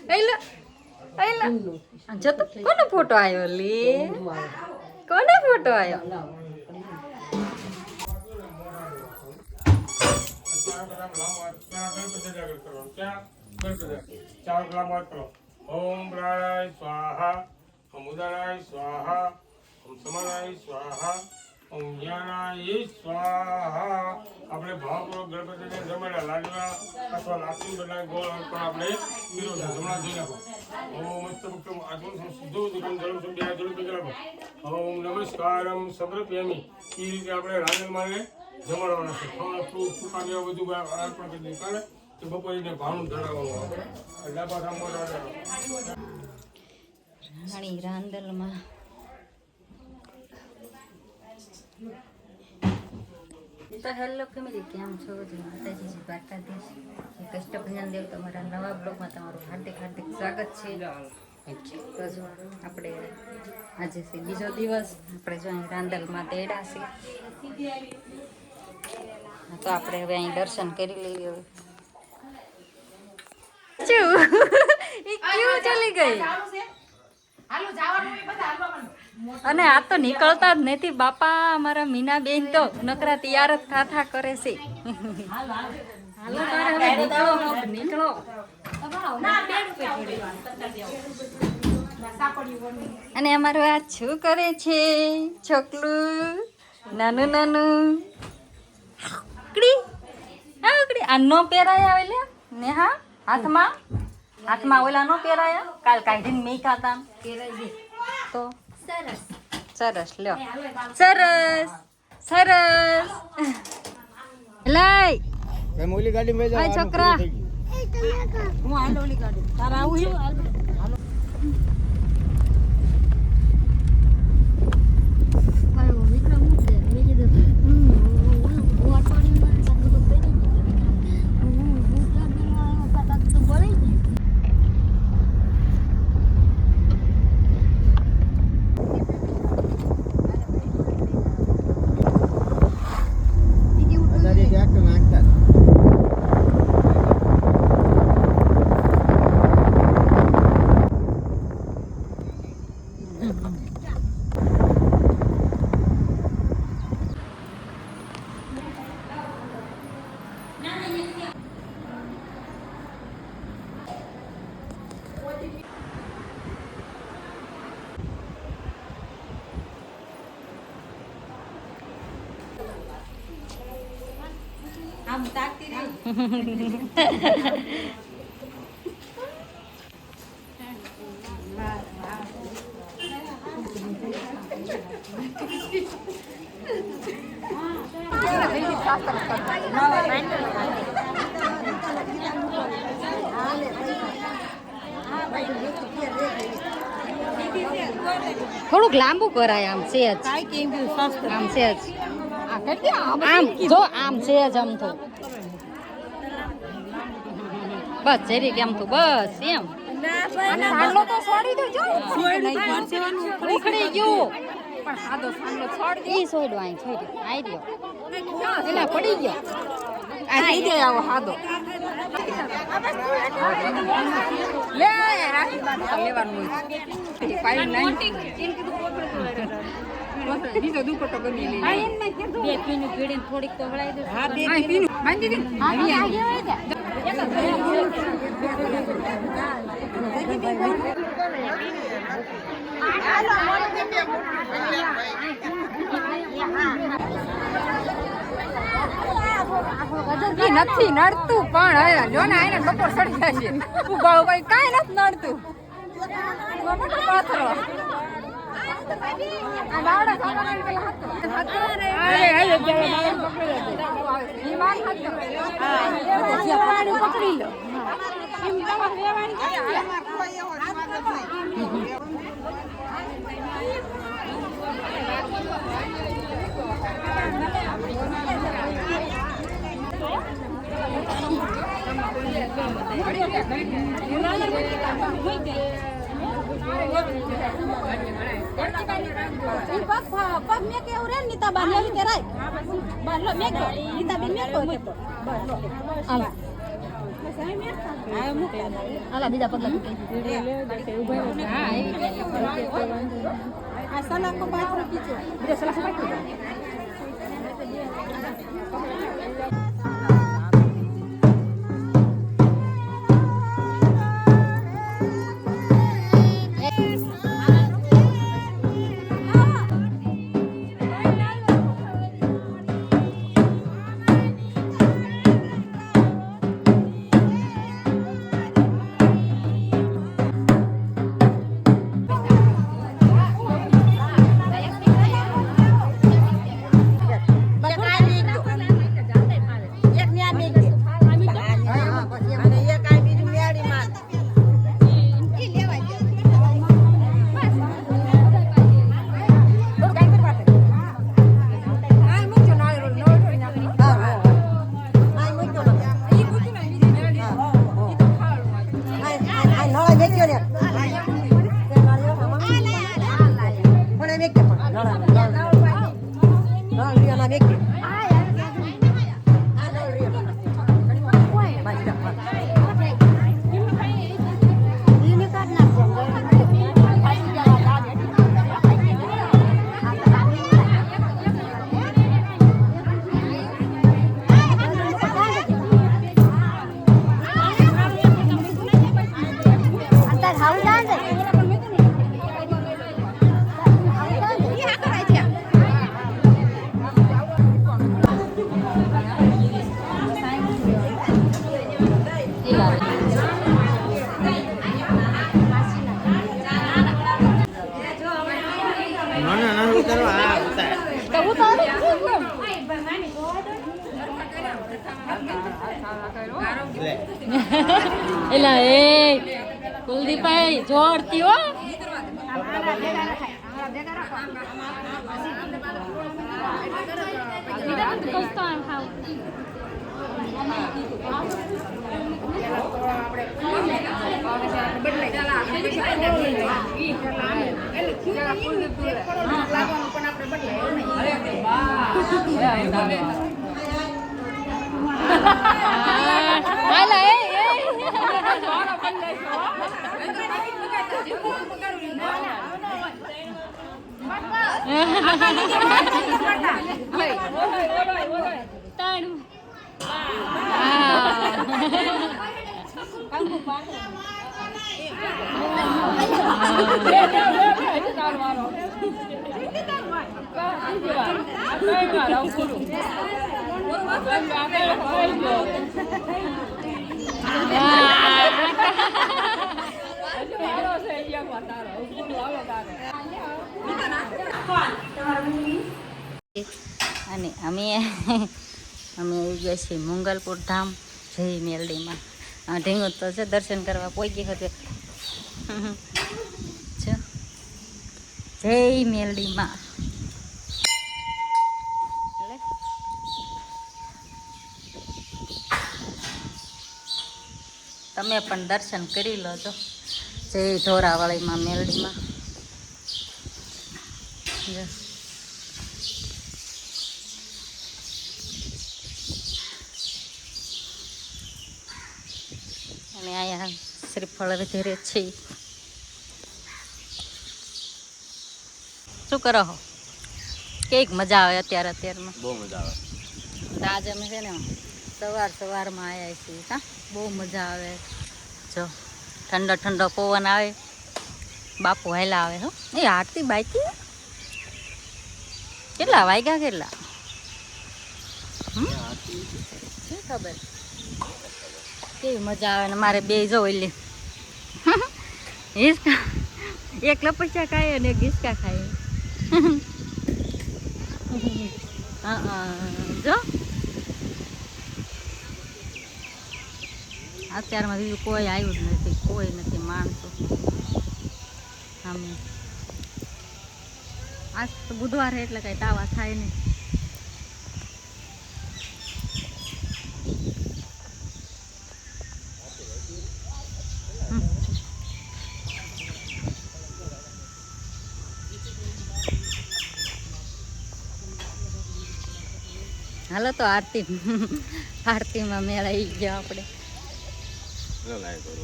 એલા એલા જો તો કોનો ફોટો આવ્યો લે કોનો ફોટો આવ્યો ओम प्राणाय स्वाहा ओम उदराय स्वाहा ओम समानाय स्वाहा ओम ज्ञानाय स्वाहा આપણે ભાવપૂર્વક ગણપતિને જમાડ્યા લાડવા અથવા લાપસી બનાવી ગોળ પણ આપણે પીરો છે જમણા જોઈ નાખો ઓમ મસ્તબક્તમ આત્મન શુદ્ધો દુકમ જલમ સંધ્યા જળ પીગરાવો ઓમ નમસ્કારમ સબ્રપ્યામી એ રીતે આપણે રાંદલમાને જમાડવાના છે ફળ ફ્રૂટ સુકા જેવા બધું અર્પણ કરી દઈએ કારણ કે બપોરીને ભાવનું ધરાવવાનું આપણે ડાબા સાંભળ રાણી રાંદલમાં તો હેલો ફેમિલી કેમ છો માતાજી દ્વારકાધીશ કષ્ટભંજન દેવ તમારા નવા બ્લોગમાં તમારું હાર્દિક હાર્દિક સ્વાગત છે તો જો આપણે આજે છે બીજો દિવસ આપણે જો અહીં રાંદલમાં તેડા છે તો આપણે હવે અહીં દર્શન કરી લઈએ ક્યું ચલી ગઈ અને આ તો નીકળતા જ નથી બાપા અમારા મીના બેન તો નકરા તૈયાર જ થા કરે છે નીકળો અને અમારું આ શું કરે છે છોકલું નાનું નાનું આ નો પહેરાય આવે લે ને હા હાથમાં ઓલા નો પહેરાયા કાલ કાઢીને મેં ખાતા તો સરસ સરસ લ્યો સરસ સરસ લઈ મેં ઓલી ગાડી મેં આ છોકરા હું હાલ ઓલી ગાડી તારા આવું છે આમ તાકતી રહી થોડુંક લાંબુ કરાય આમ સેજ આમ સેજ આમ જો આમ સેજ આમ તો બસ જરી કેમ તો બસ એમ સાંડલો તો છોડી દો જો ઉખડી ગયો પણ સાદો સાંડલો છોડી ઈ છોડ્યો આઈ છોડ્યો આઈ રહ્યો એલા પડી ગયો આ થઈ જાય આવો સાદો લે રાખી બાદ લેવાનું હોય પાઈ નહીં બીજો દુપટ્ટો ગમી લે બે પીનું પીડીને થોડીક તો વળાઈ દે હા બે પીનું બાંધી દે આવી આવી નથી નડતું પણ હવે જો ને આઈને બપોર સડી જશે ઉભા ઉભા કાંઈ નથી નડતું પાથરો પકડી લો પગ મેં કેવું રે નીતા બાંધલો રીતે રાખ બાંધલો મેં નીતા બેન મેં કોઈ હા મૂકે હાલા બીજા પગલા મૂકે હા આ સલાકો પાછળ કીચો બીજા સલાહ પાકી દો એલા એ કુલદીપભાઈ જોરતી હો અને અમે આવી ગયા છીએ મંગલપુર ધામ જય મેલડીમાં. ઢીંગો તો છે દર્શન કરવા પહોંચી હતી. જય મેલડીમાં તમે પણ દર્શન કરી લો છો. જય ઢોરાવાળીમાં મેલડીમાં. અને અહીંયા શ્રીફળ વધેરે છે. શું કરો હો? કેક મજા આવે અત્યારમાં? બહુ મજા આવે. આજે અમે છે ને સવારમાં આવ્યા છીએ. હા, બહુ મજા આવે. જો ઠંડો ઠંડો પવન આવે, બાપુ હેલા આવે. હો એ આરતી બાઈકી કેટલા વાગ્યા કેટલા શું ખબર. કેવી મજા આવે ને મારે બે જો એટલે હિસકા એક લપસ્યા ખાય ને એક હિસકા ખાય. જો અત્યારમાં બીજું કોઈ આવ્યું જ નથી, કોઈ નથી માણસો. આમ આજ તો બુધવારે એટલે કઈ દાવા થાય નહીં. હાલો તો આરતીમાં મેળાઈ ગયા આપણે. લાઈક